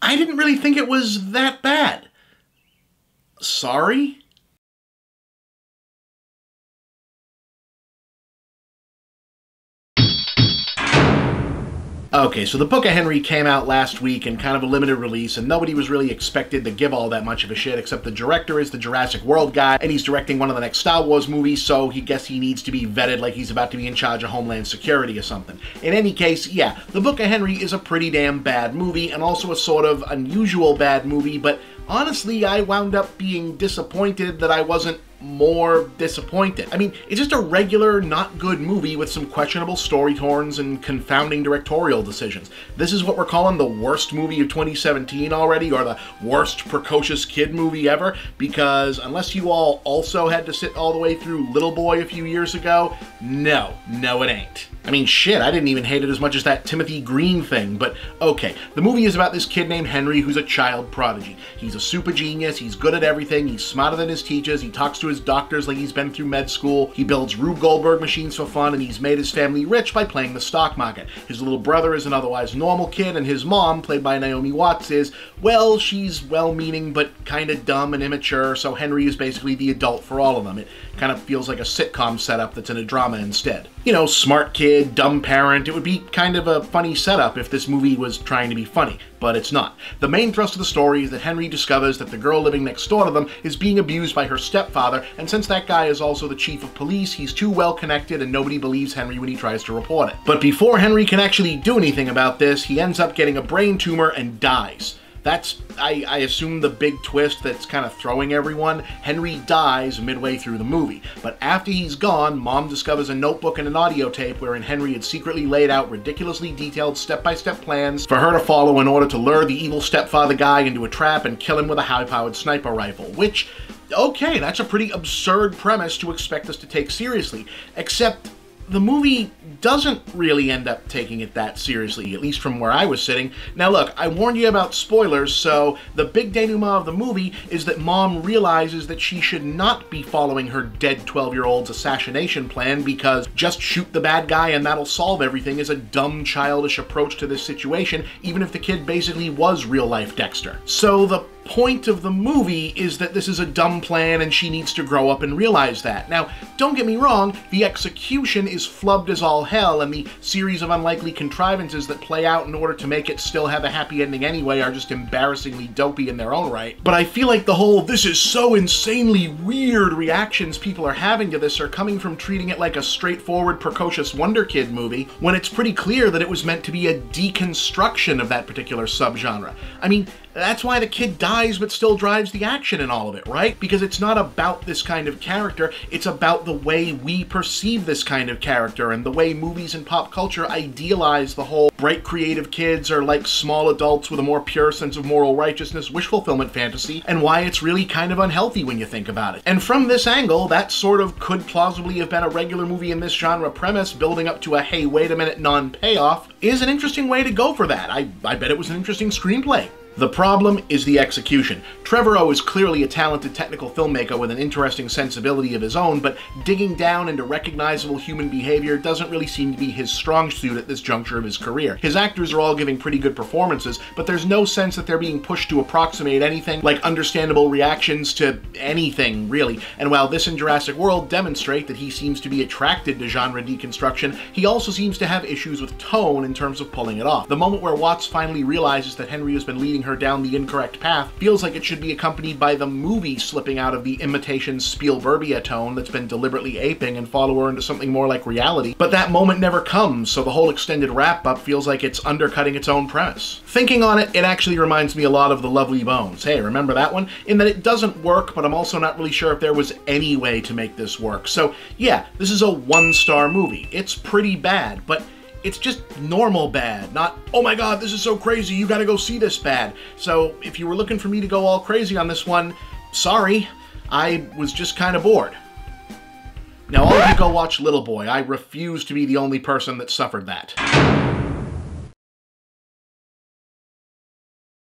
I didn't really think it was that bad. Sorry? Okay, so the Book of Henry came out last week in kind of a limited release, and nobody was really expected to give all that much of a shit, except the director is the Jurassic World guy, and he's directing one of the next Star Wars movies, so he needs to be vetted like he's about to be in charge of Homeland Security or something. In any case, yeah, the Book of Henry is a pretty damn bad movie, and also a sort of unusual bad movie, but honestly, I wound up being disappointed that I wasn't more disappointed. I mean, it's just a regular, not good movie with some questionable story turns and confounding directorial decisions. This is what we're calling the worst movie of 2017 already, or the worst precocious kid movie ever, because unless you all also had to sit all the way through Little Boy a few years ago, no, it ain't. I mean, shit, I didn't even hate it as much as that Timothy Green thing, but okay. The movie is about this kid named Henry who's a child prodigy. He's a super genius, he's good at everything, he's smarter than his teachers, he talks to his doctors like he's been through med school, he builds Rube Goldberg machines for fun, and he's made his family rich by playing the stock market. His little brother is an otherwise normal kid, and his mom, played by Naomi Watts, is, well, she's well-meaning but kinda dumb and immature, so Henry is basically the adult for all of them. It kind of feels like a sitcom setup that's in a drama instead. You know, smart kid, dumb parent. It would be kind of a funny setup if this movie was trying to be funny, but it's not. The main thrust of the story is that Henry discovers that the girl living next door to them is being abused by her stepfather, and since that guy is also the chief of police, he's too well connected and nobody believes Henry when he tries to report it. But before Henry can actually do anything about this, he ends up getting a brain tumor and dies. That's, I assume, the big twist that's kind of throwing everyone. Henry dies midway through the movie, but after he's gone, Mom discovers a notebook and an audio tape wherein Henry had secretly laid out ridiculously detailed step-by-step plans for her to follow in order to lure the evil stepfather guy into a trap and kill him with a high-powered sniper rifle, which, okay, that's a pretty absurd premise to expect us to take seriously, except the movie doesn't really end up taking it that seriously, at least from where I was sitting. Now look, I warned you about spoilers, so the big denouement of the movie is that Mom realizes that she should not be following her dead 12-year-old's assassination plan, because just shoot the bad guy and that'll solve everything is a dumb, childish approach to this situation, even if the kid basically was real-life Dexter. So the point of the movie is that this is a dumb plan and she needs to grow up and realize that. Now, don't get me wrong, the execution is flubbed as all hell, and the series of unlikely contrivances that play out in order to make it still have a happy ending anyway are just embarrassingly dopey in their own right. But I feel like the whole "this is so insanely weird" reactions people are having to this are coming from treating it like a straightforward, precocious Wonder Kid movie, when it's pretty clear that it was meant to be a deconstruction of that particular subgenre. I mean, that's why the kid dies but still drives the action in all of it, right? Because it's not about this kind of character, it's about the way we perceive this kind of character and the way movies and pop culture idealize the whole bright creative kids are like small adults with a more pure sense of moral righteousness wish fulfillment fantasy, and why it's really kind of unhealthy when you think about it. And from this angle, that sort of could plausibly have been a regular movie in this genre premise building up to a hey wait a minute non-payoff is an interesting way to go for that. I bet it was an interesting screenplay. The problem is the execution. Trevorrow is clearly a talented technical filmmaker with an interesting sensibility of his own, but digging down into recognizable human behavior doesn't really seem to be his strong suit at this juncture of his career. His actors are all giving pretty good performances, but there's no sense that they're being pushed to approximate anything like understandable reactions to anything, really. And while this and Jurassic World demonstrate that he seems to be attracted to genre deconstruction, he also seems to have issues with tone in terms of pulling it off. The moment where Watts finally realizes that Henry has been leading her down the incorrect path feels like it should be accompanied by the movie slipping out of the imitation Spielbergia tone that's been deliberately aping and follow her into something more like reality. But that moment never comes, so the whole extended wrap-up feels like it's undercutting its own premise. Thinking on it, it actually reminds me a lot of The Lovely Bones. Hey, remember that one? In that it doesn't work, but I'm also not really sure if there was any way to make this work. So yeah, this is a one-star movie. It's pretty bad, but it's just normal bad, not, oh my god, this is so crazy, you gotta go see this bad. So if you were looking for me to go all crazy on this one, sorry, I was just kind of bored. Now all of you go watch Little Boy. I refuse to be the only person that suffered that.